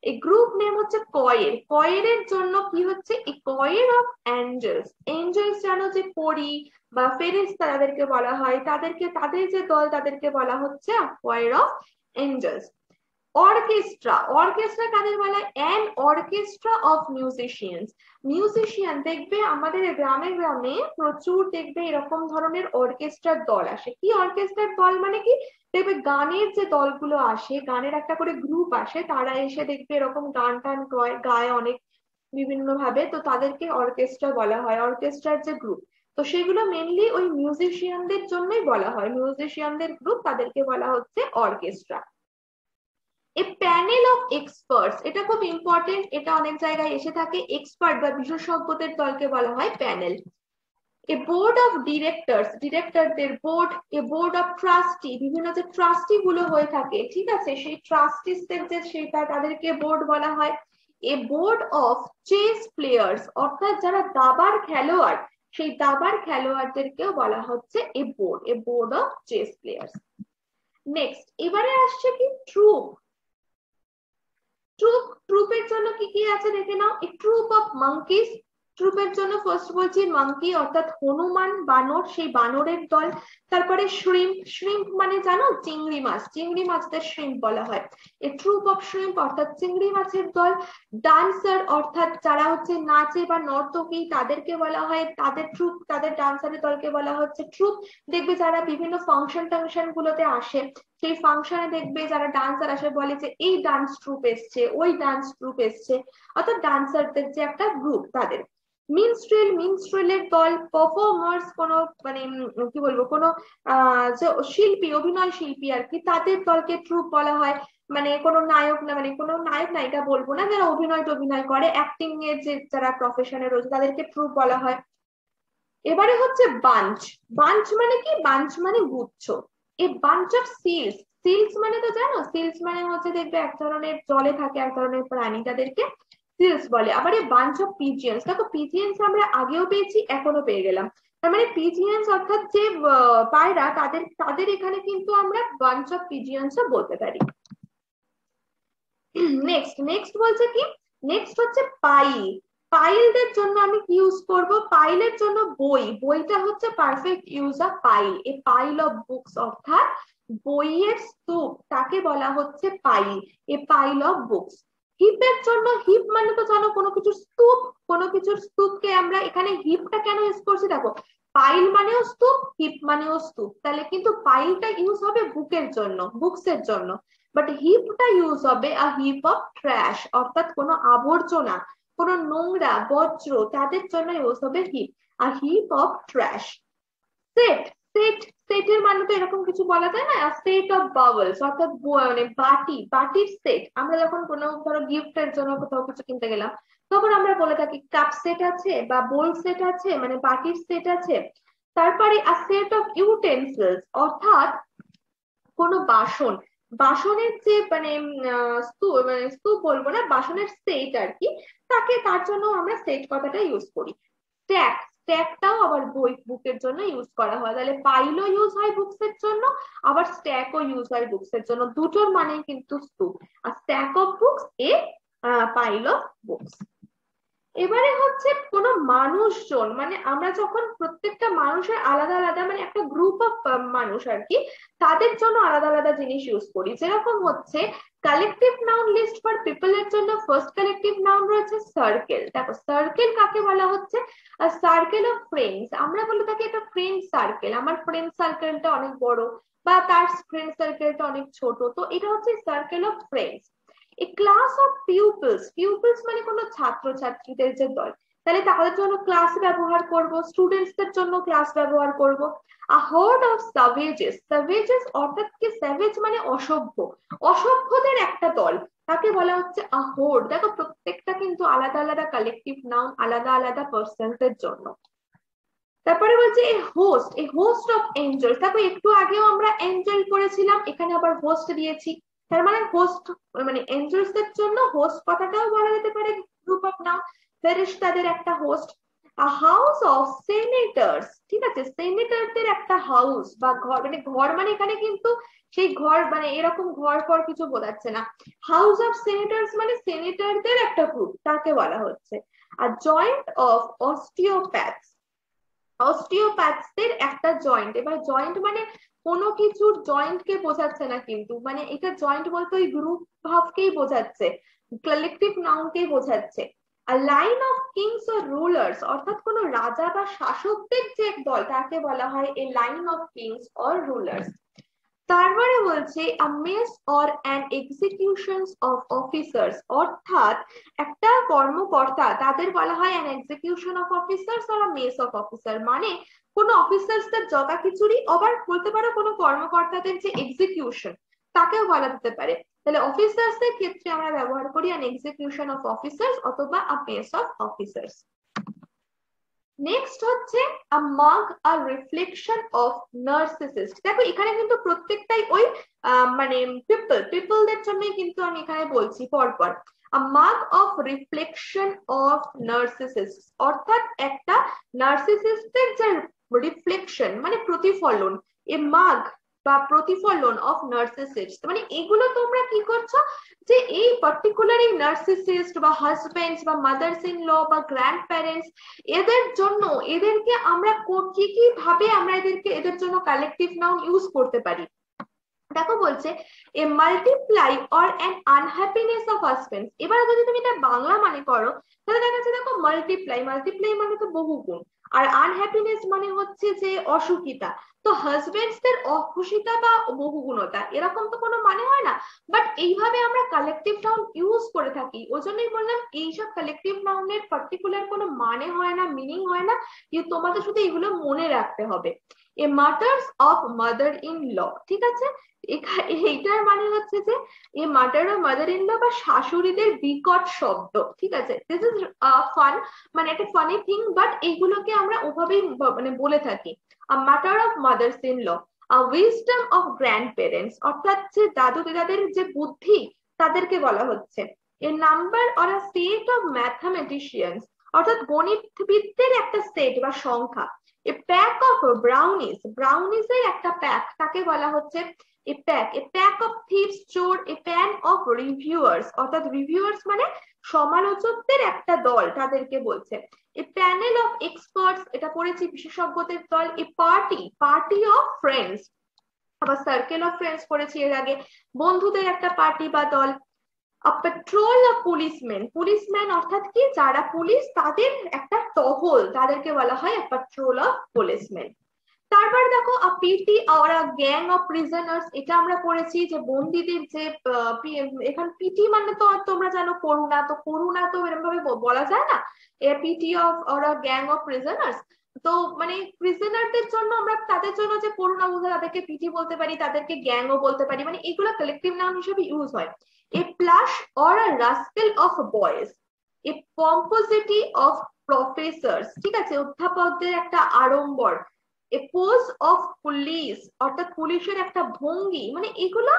Speaker 1: এই গ্রুপ নেম হচ্ছে কয়ের, কয়ের জন্য কি হচ্ছে, এই কয়ের অফ অ্যাঞ্জেলস, এঞ্জেলস জানো যে পরি বা ফেরেশতা, তাদেরকে বলা হয়, তাদেরকে, তাদের যে দল, তাদেরকে বলা হচ্ছে কয়ের অফ এঞ্জেলস। অর্কেস্ট্রা, অর্কেস্ট্রা কাদের বলা হয়, an orchestra of musicians, musician, দেখবে আমাদের গ্রামে গ্রামে প্রচুর দেখবে এরকম ধরনের অর্কেস্ট্রার দল আসে। কি অর্কেস্ট্রার দল মানে কি, দেখবে গানের যে দলগুলো আসে, গানের একটা করে গ্রুপ আসে, তারা এসে দেখবে এরকম গান টান গায় অনেক বিভিন্ন ভাবে, তো তাদেরকে অর্কেস্ট্রা বলা হয়, অর্কেস্ট্রার যে গ্রুপ। তো সেগুলো মেনলি ওই মিউজিশিয়ানদের জন্যই বলা হয়, মিউজিশিয়ানদের গ্রুপ, তাদেরকে বলা হচ্ছে orchestra. A panel of experts, এটা খুব ইম্পর্টেন্ট, এটা অনেক জায়গায় এসে থাকে, এক্সপার্ট বা বিশেষজ্ঞদের দলকে বলা হয় panel. A board of directors, ডিরেক্টরদের board. A board of trustee, বিভিন্ন যে ট্রাস্টি গুলো হয়ে থাকে, ঠিক আছে, সেই ট্রাস্টিসদের যে সেটা, তাদেরকে বোর্ড বলা হয়। A board of chess players, অর্থাৎ যারা দাবার খেলোয়াড়, সেই দাবার খেলোয়াড়দেরকেও বলা হচ্ছে a board, a board of chess players. Next, এবারে আসছে কি ট্রুপ। ট্রুপ, ট্রুপের জন্য কি কি আছে দেখে নাও, এ ট্রুপ অফ মাঙ্কিস, ট্রুপের জন্য ফার্স্ট বলছি মাঙ্কি অর্থাৎ হনুমান বানর, সেই বানরের দল। তারপরে শ্রিম্প, শ্রিম্প মানে জানো চিংড়ি মাছ, চিংড়ি মাছদের শ্রিম্প বলা হয়। এ ট্রুপ অফ শ্রিম্প অর্থাৎ চিংড়ি মাছের দল। ডান্সার অর্থাৎ যারা হচ্ছে নাচে বা নর্তকী তাদেরকে বলা হয় তাদের ট্রুপ, তাদের ডান্সারের দলকে বলা হচ্ছে ট্রুপ। দেখবে যারা বিভিন্ন ফাংশন টাংশন গুলোতে আসে, সেই ফাংশনে দেখবে যারা ডান্সার আসে বলে যে এই ডান্স ট্রুপ এসছে, ওই ডান্স ট্রুপ এসছে, অর্থাৎ ডান্সারদের যে একটা গ্রুপ তাদের। মিনস্ট্রেল, মিনস্ট্রেলের দল। পারফর্মার্স কোনো মানে কি বলবো কোনো যে শিল্পী, অভিনয় শিল্পী আর কি, তাদের দলকে ট্রুপ বলা হয়। মানে কোনো নায়ক না, মানে কোনো নায়ক নায়িকা বলবো না, যারা অভিনয় করে অ্যাক্টিং এর যে যারা প্রফেশনে রয়েছে তাদেরকে ট্রুপ বলা হয়। এবারে হচ্ছে বাঞ্চ। বাঞ্চ মানে কি? বাঞ্চ মানে গুচ্ছ। A bunch of seals, seals মানে তো জানো, সিলস মানে হচ্ছে দেখবে এক ধরনের জলে থাকে এক ধরনের প্রাণী, তাদেরকে সিলস বলে। আবার এই বাঞ্চ অফ পিজিয়ন্স, দেখো পিজিয়ন্স আমরা আগেও পেয়েছি এখনো পেয়ে গেলাম। তার মানে পিজিয়ন্স অর্থাৎ যে পায়রা, তাদের তাদের এখানে কিন্তু আমরা বাঞ্চ অফ পিজিয়ন্স বলতে পারি। নেক্সট নেক্সট বলছে কি, নেক্সট হচ্ছে পাইল। পাইলদের জন্য আমি কি ইউজ করব? পাইলের জন্য বই, বইটা হচ্ছে perfect use of pile. A pile of books অর্থাৎ বইয়ের স্তূপ, তাকে বলা হচ্ছে pile, a pile of books. হিপের জন্য, হিপ মানে তো জানো কোনো কিছুর স্তূপ, কোনো কিছুর স্তূপকে আমরা এখানে হিপটা কেন ইউজ করছি দেখো, পাইল মানেও স্তূপ, হিপ মানেও স্তূপ, তাহলে কিন্তু পাইলটা ইউজ হবে বুকের জন্য, বুকস এর জন্য। বাট হিপটা ইউজ হবে আ হিপ অফ ট্র্যাশ, অর্থাৎ কোনো আবর্জনা, কোনো নোংরা বজ্র, তাদের জন্য ইউজ হবে heap, a heap of trash. Set, set, সেটের মানে তো এরকম কিছু বলা যায় না, সেট অফ বাবলস অর্থাৎ মানে বাটি, বাটির সেট। আমরা যখন কোনো ধরো গিফটের জন্য কোথাও কিছু কিনতে গেলাম, তখন আমরা বলে থাকি কাপ সেট আছে বা বোল সেট আছে, মানে বাটির সেট আছে। তারপরে আ সেট অফ ইউটেন্সিলস অর্থাৎ কোনো বাসন, বাসনের যে মানে স্তূপ, মানে স্তূপ বলবো না, বাসনের সেট আর কি, তাকে তার জন্য আমরা সেট কথাটা ইউজ করি। স্ট্যাক, স্ট্যাকটাও আবার বই বুকের জন্য ইউজ করা হয়, তাহলে পাইলও ইউজ হয় বুকস এর জন্য, আবার স্ট্যাকও ইউজ হয় বুকস এর জন্য, দুটোর মানে কিন্তু স্তূপ। আর stack of books a pile of books. এবারে হচ্ছে কোনো মানুষজন, মানে আমরা যখন প্রত্যেকটা মানুষের আলাদা আলাদা মানে একটা গ্রুপ অফ মানুষ আর কি, তাদের জন্য আলাদা আলাদা জিনিস ইউজ করি। যেরকম হচ্ছে collective noun list for people এর জন্য ফার্স্ট কালেকটিভ নাউন রয়েছে সার্কেল। দেখো সার্কেল কাকে বলা হচ্ছে? সার্কেল অফ ফ্রেন্ডস, আমরা বলে থাকি এটা ফ্রেন্ড সার্কেল, আমার ফ্রেন্ড সার্কেলটা অনেক বড় বা তার ফ্রেন্ড সার্কেলটা অনেক ছোট, তো এটা হচ্ছে circle of friends. A class of pupils, pupils মানে কোনো ছাত্র ছাত্রীদের যে দল, তাহলে তাদের জন্য ক্লাস ব্যবহার করব, স্টুডেন্টসদের জন্য ক্লাস ব্যবহার করব। আ হর্ড অফ স্যাভেজেস, স্যাভেজেস অর্থাৎ কি স্যাভেজ মানে অসভ্য, অসভ্যদের একটা দল, তাকে বলা হচ্ছে আ হোর্ড। দেখো প্রত্যেকটা কিন্তু আলাদা আলাদা কালেকটিভ নাউন, আলাদা আলাদা পার্সনস এর জন্য। তারপরে বলছে a host, a host of angels. দেখো একটু আগেও আমরা এঞ্জেল পড়েছিলাম, এখানে আবার হোস্ট দিয়েছি, তার মানে হোস্ট মানে এঞ্জেলস এর জন্য হোস্ট কথাটাও বলা যেতে পারে গ্রুপ অফ নাউন, ফেরেশতাদের একটা হোস্ট। আ হাউস অফ সেনেটরস, ঠিক আছে, সেনেটরদের একটা হাউস বা ঘর, মানে ঘর মানে এখানে কিন্তু সেই ঘর মানে এরকম ঘর ফর কিছু বোঝাচ্ছে না, হাউস অফ সেনেটরস মানে সেনেটরদের একটা গ্রুপ, তাকে বলা হচ্ছে। আর জয়েন্ট অফ অস্টিওপ্যাথস, অস্টিওপ্যাথসদের একটা জয়েন্ট। এবার জয়েন্ট মানে কোনো কিছুর জয়েন্ট কে বোঝাচ্ছে না কিন্তু, মানে এটা জয়েন্ট বলতে ওই গ্রুপ ভাবকেই বোঝাচ্ছে, কালেকটিভ নাউনকেই বোঝাচ্ছে। আর লাইন অফ কিংস ও রুলার্স অর্থাৎ কোন রাজা বা শাসকদের যে দল, তাকে বলা হয় a line of kings or rulers. তারপরে বলছে a mess or an executions of officers অর্থাৎ একটা কর্মকর্তা, তাদের বলা হয় অ্যান এক্সিকিউশন অফ অফিসার্স আর মেস অফ অফিসার, মানে কোন অফিসার্সদের জগা খিচুড়ি, আবার বলতে পারো কোনো কর্মকর্তাদের যে এক্সিকিউশন, তাকেও বলা যেতে পারে। তাহলে অফিসার্স এর ক্ষেত্রে আমরা ব্যবহার করি অ্যান এক্সিকিউশন অফ অফিসার্স অথবা আ মেস অফ অফিসার্স। নেক্সট হচ্ছে আ মাগ, আ রিফ্লেকশন অফ নার্সিসিস্ট। দেখো এখানে কিন্তু প্রত্যেকটাই ওই মানে পিপলদের জন্যই কিন্তু আমি এখানে বলছি পরপর। আ মাগ অফ রিফ্লেকশন অফ নার্সিসিস্ট অর্থাৎ একটা নার্সিসিস্টের যে রিফ্লেকশন মানে প্রতিফলন, এ মাগ বা প্রতিফলন অফ নার্সিসিস্ট, মানে এগুলো তোমরা কি করছো যে এই পার্টিকুলার এই নার্সিসিস্ট বা হাজবেন্ডস বা মাদার্স ইন ল বা গ্র্যান্ড প্যারেন্টস, এদের জন্য এদেরকে আমরা কি কি ভাবে আমরা এদের জন্য কালেকটিভ নাউন ইউজ করতে পারি। দেখো বলছে a multiply or an unhappiness of husbands. এবার যদি তুমি এটা বাংলা মানে করো তাহলে দেখা যাচ্ছে দেখো মাল্টিপ্লাই, মাল্টিপ্লাই মানে তো বহুগুণ, আর আনহ্যাপিনেস মানে হচ্ছে যে অসুখিতা। তো হাজবেন্ডস দের অখুশিতা বা বহুগুণতা এরকম তো কোনো মানে হয় না, বাট এইভাবে আমরা কালেকটিভ নাউন ইউজ করে থাকি। ওই জন্যই বললাম এইসব কালেকটিভ নাউনের পার্টিকুলার কোনো মানে হয় না, মিনিং হয় না, কিন্তু তোমাদের শুধু এগুলো মনে রাখতে হবে। A mutters of mother in law, ঠিক আছে, এইটার মানে হচ্ছে যে এই মাদার ও মাদার ইন ল বা শাশুড়িদের বিকট শব্দ, ঠিক আছে। দিস ইজ ফান, মানে একটা ফানি থিং, বাট এইগুলোকে আমরা ওভাবেই মানে বলে থাকি। Mutter of mothers in law, wisdom of grandparents, অর্থাৎ যে দাদু দিদাদের যে বুদ্ধি তাদেরকে বলা হচ্ছে। A number or a set of mathematicians, অর্থাৎ গণিতবিদদের একটা সেট বা সংখ্যা। A pack of brownies, brownies এর একটা প্যাক, তাকে বলা হচ্ছে এ প্যাক অফ থিপস চোর, এ প্যান অফ রিভিউয়ার্স, অর্থাৎ রিভিউয়ার্স মানে সমালোচকদের একটা দল, তাদেরকে বলছে। এ প্যানেল অফ এক্সপার্টস, এটা পড়েছি বিশেষজ্ঞদের দল। এ পার্টি অফ ফ্রেন্ডস, আবার সার্কেল অফ ফ্রেন্ডস পড়েছি এর আগে, বন্ধুদের একটা পার্টি বা দল। পেট্রোল অফ পুলিশম্যান, পুলিশম্যান অর্থাৎ কি যারা পুলিশ তাদের একটা টহল, তাদেরকে বলা হয় পেট্রোল অফ পুলিশম্যান। তারপর দেখো পিটি আর গ্যাং অফ প্রিজনার্স, এটা আমরা পড়েছি যে বন্দীদের যে এখন পিটি মানে তো তোমরা জানো করুণা, তো করুণা তো এরকম ভাবে বলা যায় না, পিটি অফ আর গ্যাং অফ প্রিজনার্স। তো মানে প্রিজনারদের জন্য আমরা তাদের জন্য যে করুণা বোঝা তাদেরকে পিটি বলতে পারি, তাদেরকে গ্যাংও বলতে পারি, মানে এগুলো কালেকটিভ নাউন হিসেবে ইউজ হয়। A plush or a rascal of boys, a pomposity of professors, ঠিক আছে, অধ্যাপকদের একটা আড়ম্বর। এ পোজ অফ পুলিশ, অর্থাৎ পুলিশের একটা ভঙ্গি, মানে এগুলো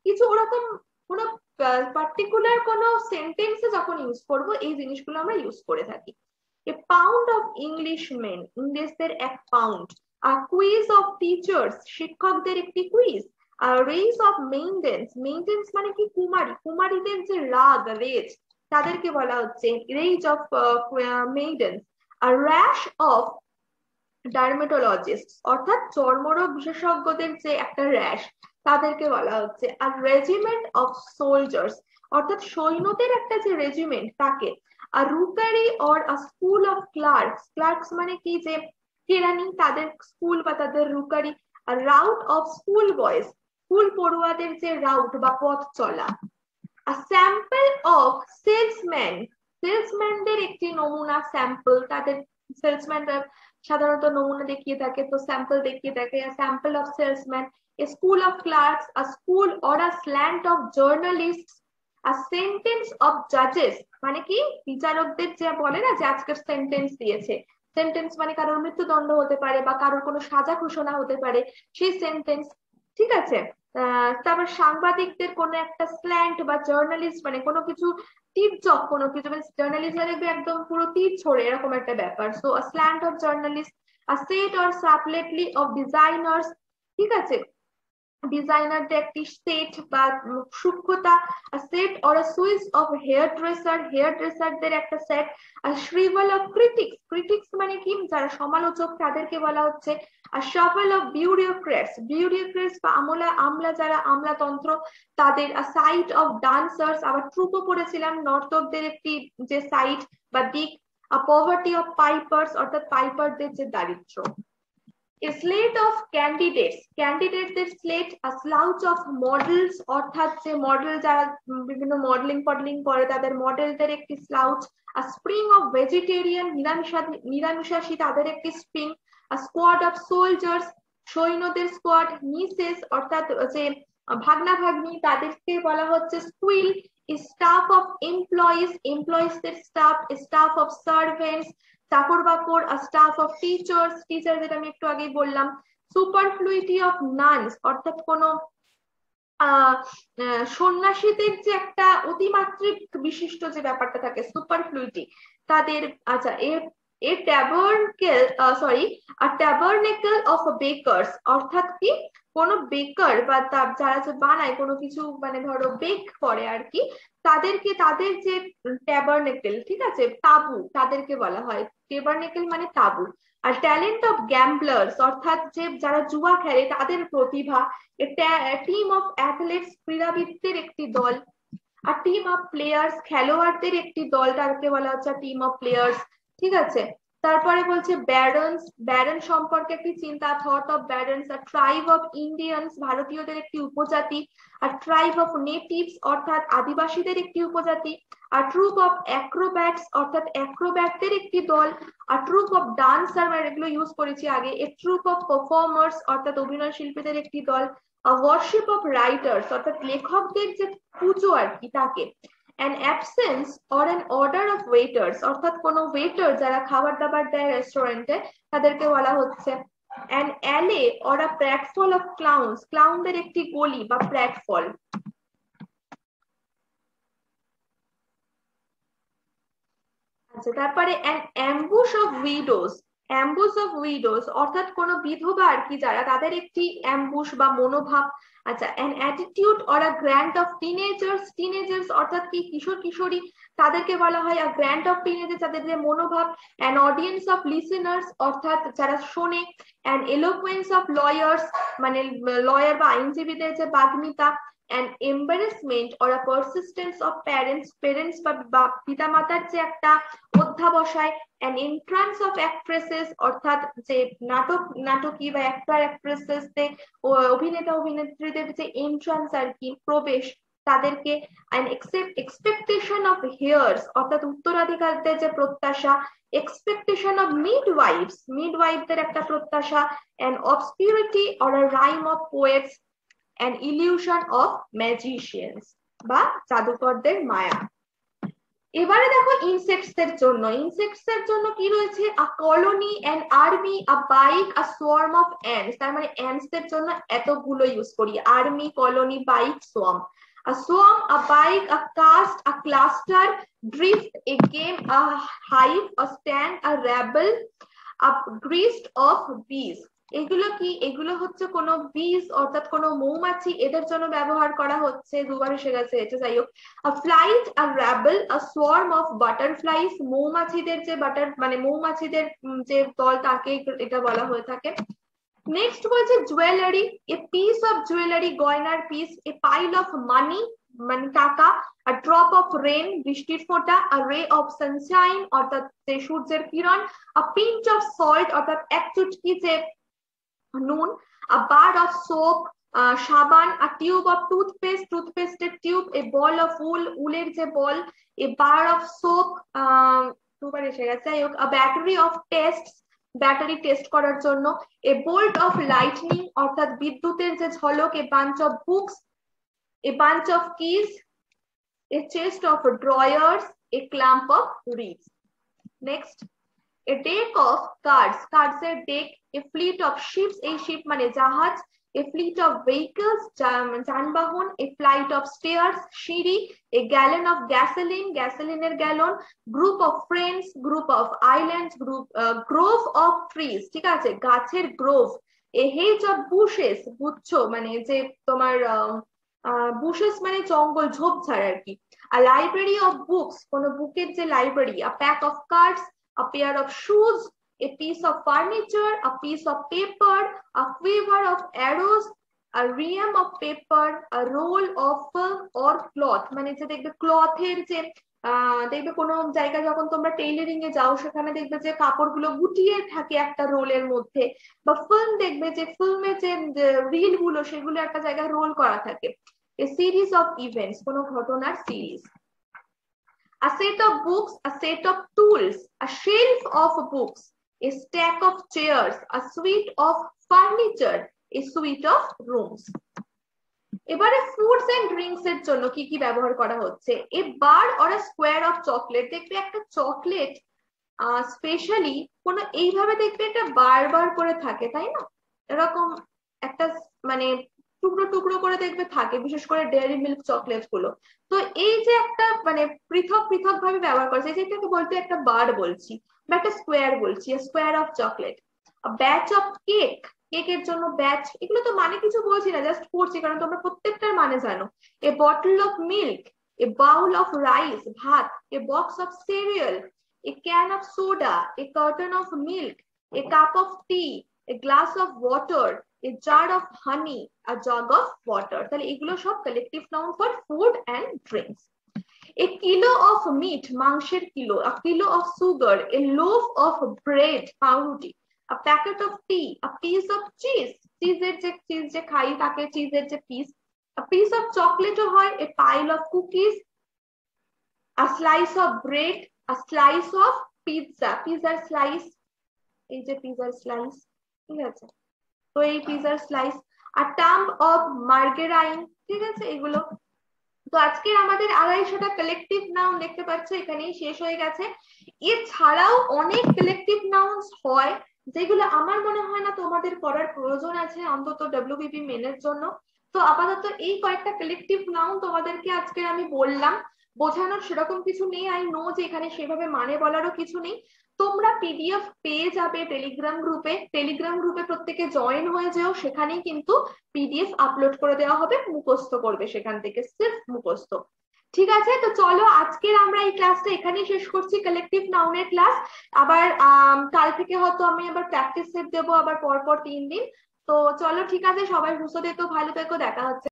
Speaker 1: কিছু ওরকম কোন পার্টিকুলার কোন সেন্টেন্সে যখন ইউজ করব এই জিনিসগুলো আমরা ইউজ করে থাকি। এ পাউন্ড অফ ইংলিশম্যান, ইংরেজদের এক পাউন্ড। আর কুইজ অফ টিচার্স, শিক্ষকদের একটি কুইজ। আর রেজ অফ মেইনটেন্স, মেইনটেন্স মানে কি কুমারী, কুমারীদের যে রাগ রেজ তাদেরকে বলা হচ্ছে রেজ অফ মেইডেন্স। আর র্যাশ অফ ডার্মেটোলজিস্ট, অর্থাৎ চর্মরোগ বিশেষজ্ঞদের যে একটা র্যাশ তাদেরকে বলা হচ্ছে। আর রেজিমেন্ট অফ সোলজার্স, অর্থাৎ সৈন্যদের একটা যে রেজিমেন্ট তাকে। আর rookery or a school of clerks, clerks মানে কি যে কেরানি, তাদের স্কুল বা তাদের রুকারি। আর rout of schoolboys, school পড়ুয়াদের যে রাউট বা পথ চলা। A sample of salesman, সেলসম্যানদের একটি নমুনা, স্যাম্পল, তাদের সেলসম্যানরা সাধারণত নমুনা দেখিয়ে থাকে, তো স্যাম্পল দেখিয়ে থাকে। Sample of salesman, a school of clerks, a school or a slant of journalists, a sentence of judges, মানে কি বিচারকদের যে বলে না যে আজকের সেন্টেন্স দিয়েছে, সেন্টেন্স মানে কারোর মৃত্যুদণ্ড হতে পারে বা কারোর কোনো সাজা ঘোষণা হতে পারে, সেই সেন্টেন্স, ঠিক আছে। তারপর সাংবাদিকদের কোনো একটা স্ল্যান্ট বা জার্নালিস্ট মানে কোনো কিছু তীর্যক, কোনো কিছু মানে জার্নালিস্ট দেখবে একদম পুরো তীর ছড়ে এরকম একটা ব্যাপার, সো স্ল্যান্ট অফ জার্নালিস্ট। আর set or subtlety of designers, ঠিক আছে, ডিজাইনারদের একটি সেট বা সূক্ষ্মতা। Set or switch of hairdresser, hair ড্রেসারদের একটা সেট। আর শ্রিভল অফ ক্রিটিক্স, ক্রিটিক্স মানে কি যারা সমালোচক তাদেরকে বলা হচ্ছে। আর শাফল অফ বিউরোক্রেটস, বিউরোক্রেটস বা আমলা যারা আমলাতন্ত্র তাদের। আর সাইট অফ ডান্সার্স, আবার ট্রুপও পড়েছিলাম, নর্তকদের একটি যে সাইট বা দিক। আর পভার্টি অফ পাইপার্স, অর্থাৎ পাইপারদের যে দারিদ্র। স্লেট অফ ক্যান্ডিডেটস, ক্যান্ডিডেটদের স্লেট। আর স্লাউচ অফ মডেলস, অর্থাৎ যে মডেল যারা বিভিন্ন মডেলিং করে তাদের মডেলদের একটি স্লাউচ। আর স্প্রিং অফ ভেজিটেরিয়ান, নিরামিষাশী তাদের একটি স্প্রিং। আর স্কোয়াড অফ সোলজার্স, সৈন্যদের স্কোয়াড। মিসেস অর্থাৎ যে ভাগনা ভাগ্নি তাদেরকে বলা হচ্ছে স্কুইল। স্টাফ অফ এমপ্লয়িজ, এমপ্লয়িজদের স্টাফ। স্টাফ অফ সার্ভেন্টস, চাকর বাকর। আর স্টাফ অফ টিচার্স, টিচার যেটা আমি একটু আগেই বললাম। সুপারফ্লুইটি অফ নানস, অর্থাৎ কোনো সন্ন্যাসীদের যে একটা অতিমাত্রিক বিশিষ্ট যে ব্যাপারটা থাকে সুপারফ্লুইটি তাদের। আচ্ছা, এ ট্যাবারনেকেল অফ বেকার্স, অর্থাৎ কি কোন বেকার বা যারা যে বানায় কোনো কিছু, মানে ধরো বেক করে আর কি, তাদেরকে তাদের যে ট্যাবারনেকেল, ঠিক আছে, তাবু তাদেরকে বলা হয়। ট্যাবারনেকেল মানে তাবু। আর ট্যালেন্ট অফ গ্যাম্বলার্স, অর্থাৎ যে যারা জুয়া খেলে তাদের প্রতিভা। টিম অফ অ্যাথলেটস, ক্রীড়াবিদদের একটি দল। আর টিম অফ প্লেয়ার্স, খেলোয়াড়দের একটি দল, তাকে বলা হচ্ছে টিম অফ প্লেয়ার্স, ঠিক আছে। তারপরে বলছে ব্যারনস, ব্যারন সম্পর্কে একটি চিন্তা, থট অফ ব্যারনস। আর ট্রাইব অফ ইন্ডিয়ানস, ভারতীয়দের একটি উপজাতি। আর ট্রাইব অফ নেটিভস, অর্থাৎ আদিবাসীদের একটি উপজাতি। আর ট্রুপ অফ অ্যাক্রোব্যাটস, অর্থাৎ অ্যাক্রোব্যাটদের একটি দল। আর ট্রুপ অফ ডান্সার, এগুলো ইউজ করেছি আগে। এ ট্রুপ অফ পারফর্মার্স, অর্থাৎ অভিনয় শিল্পীদের একটি দল। ওয়ার্শিপ অফ রাইটার্স, অর্থাৎ লেখকদের যে পুজো আর কি তাকে। an absence or an order of waiters, অর্থাৎ কোনো ওয়েটার যারা খাবার দাবার দেয় রেস্টুরেন্টে তাদেরকে বলা হচ্ছে। an alley or a pratfall of clowns, ক্লাউনদের একটি গলি বা প্ল্যাটফল। আচ্ছা, তারপরে an ambush of widows, ambush of widows, অর্থাৎ কোন বিধবা আর কি যারা, তাদের একটি অ্যাম্বুশ বা মনোভাব। আচ্ছা, an attitude or a grand of teenagers, teenagers অর্থাৎ কি কিশোর কিশোরী, তাদেরকে বলা হয় আ গ্র্যান্ড অফ টিনেজার্স, তাদের যে মনোভাব। অ্যান অডিয়েন্স অফ লিসেনার্স, অর্থাৎ যারা শোনে। অ্যান এলোকুয়েন্স অফ লয়ার্স, মানে লয়ার বা আইনজীবীদের যে বাগ্মিতা। an embarrassment or a persistence of parents, parents বা পিতামাতার যে একটা অধ্যাবসায়। an entrance of actresses, অর্থাৎ যে নাটকী বা অ্যাক্টর অ্যাক্ট্রেসেস অভিনেতা অভিনেত্রীদের যে এন্ট্রান্স আর কি, প্রবেশ তাদেরকে। an expectation of heirs, অর্থাৎ উত্তরাধিকারীদের যে প্রত্যাশা। expectation of midwives, মিডওয়াইফদের একটা প্রত্যাশা। an obscurity or a rhyme of poets, an illusion of magicians, বা জাদুকরদের মায়া। এবারে দেখো ইনসেক্টস এর জন্য, ইনসেক্টস এর জন্য কি রয়েছে, a colony, an army, a bike, a swarm of ants. তার মানে অ্যান্টস এর জন্য এতগুলো ইউজ করি, army, colony, bike, swarm. A swarm, a bike, a cast, a cluster, drift, a game, a hive, a stand, a rabble, a grist of bees. এগুলো কি, এগুলো হচ্ছে কোনো বিজ অর্থাৎ কোনো মৌমাছি, এদের জন্য ব্যবহার করা হচ্ছে, দুবার এসে গেছে এটা, যাই হোক। a flight, a rabble, a swarm of butterflies, মৌমাছিদের যে মানে মৌমাছিদের যে দল তাকে এটা বলা হয়ে থাকে। নেক্সট বলছে jewellery, a piece of jewellery, গয়নার piece. A pile of money, মানে টাকা। আ ড্রপ অফ রেন, বৃষ্টির ফোঁটা। আ রে অফ সানশাইন, অর্থাৎ যে সূর্যের কিরণ। আ পিঞ্চ অফ সল্ট, অর্থাৎ এক চুটকি যে নুন। আ বার অফ সোপ, সাবান। আ টিউব অফ টুথপেস্ট, টুথপেস্টের tube. A ball of wool, উলের যে বল। এ বার অফ সোপ, দুবার এসে গেছে, যাই হোক। A battery of test, battery test করার জন্য। এ বোল্ট অফ লাইটনিং, অর্থাৎ বিদ্যুতের যে ঝলক। এ bunch of books, A bunch of keys. A chest of drawers, A clamp of reads. Next, a deck of cards, cards এর deck। a fleet of ships, এই ship মানে জাহাজ। a fleet of vehicles, যানবাহন। a flight of stairs, সিঁড়ি। a gallon of gasoline, গ্যাসোলিনের gallon. group of friends, group of islands, grove of trees, ঠিক আছে, গাছের Grove. a hedge of bushes, গুচ্ছ মানে যে তোমার bushes মানে জঙ্গল, ঝোপঝাড় আর কি। a library of books, কোন বুকের যে library. a pack of cards, a pair of shoes, a piece of furniture, a piece of paper, a quiver of arrows, a ream of paper, a roll of film or cloth, মানে যে দেখবে ক্লথের যে দেখবে কোনো জায়গায় যখন তোমরা tailoring এ যাও সেখানে দেখবে যে কাপড়গুলো গুটিয়ে থাকে একটা রোলের মধ্যে, বা ফিল্ম দেখবে যে ফিল্মের যে রিল গুলো সেগুলো একটা জায়গায় রোল করা থাকে। a series of events, কোনো ঘটনার series. a set of books, a set of tools, a shelf of books, a stack of chairs, a suite of furniture, a suite of rooms. এবারে foods and drinks এর জন্য কি কি ব্যবহার করা হচ্ছে, a bar or a square of chocolate, দেখবে একটা চকলেট স্পেশালি কোনো এইভাবে দেখবে এটা বারবার করে থাকে, তাই না, এরকম একটা মানে টুকরো টুকরো করে দেখবে থাকে, বিশেষ করে ডেয়ারি মিল্ক চকলেট গুলো। তো এই যে একটা মানে পৃথক পৃথক ভাবে ব্যবহার করছে, যেটাকে বলতে একটা বার বলছি বা একটা স্কোয়ার বলছি, square of chocolate, batch of cake, কেকের জন্য ব্যাচ, এগুলো তো মানে কিছু বলছি না, জাস্ট পড়ছি কারণ তোমরা প্রত্যেকটার মানে জানো। A bottle of milk, a bowl of rice ভাত, a box of cereal, a can of soda, a carton of milk, a cup of tea, a glass of water, a jar of honey, a jug of water. তাহলে এগুলো সব collective noun for food and drinks. A kilo of meat, মাংসের kilo, a kilo of sugar, a loaf of bread, পাউরুটি, a packet of tea, a piece of cheese, চিজের যে cheese যে খাই তাকে চিজের যে পিস, আ পিস অফ চকলেটও হয়, a pile of cookies, a slice of bread, a slice of pizza, পিৎজার স্লাইস, এই যে পিৎজার স্লাইস, ঠিক আছে, তো এই পিৎজার স্লাইস, আর টাম্ব অফ মার্গেরাইন, ঠিক আছে এগুলো। তো আজকে আমাদের 250টা কালেকটিভ নাউন দেখতে পাচ্ছ এখানেই শেষ হয়ে গেছে। এছাড়াও অনেক কালেকটিভ নাউন্স হয় যেগুলো আমার মনে হয় না তোমাদের করার প্রয়োজন আছে, অন্তত ডব্লিউবিপি মেনের জন্য। তো আপাতত এই কয়েকটা কালেকটিভ নাউন তোমাদেরকে আজকে আমি বললাম, বোঝানোর সেরকম কিছু নেই, আই নো যে এখানে সেভাবে মানে বলারও কিছু নেই। তোমরা পিডিএফ পেয়ে যাবে টেলিগ্রাম গ্রুপে, টেলিগ্রাম গ্রুপে প্রত্যেকে জয়েন হয়ে যেও, সেখানেই কিন্তু পিডিএফ আপলোড করে দেওয়া হবে, মুখস্থ করবে সেখান থেকে, সির্ফ মুখস্থ। ঠিক আছে, তো চলো আজকের আমরা এই ক্লাসটা এখানেই শেষ করছি, কালেকটিভ নাউনের ক্লাস। আবার কাল থেকে হয়তো আমি আবার প্র্যাকটিস সেট দেবো আবার পরপর 3 দিন। তো চলো ঠিক আছে, সবাই সুস্থ থেকো, ভালো থেকো, দেখা হচ্ছে।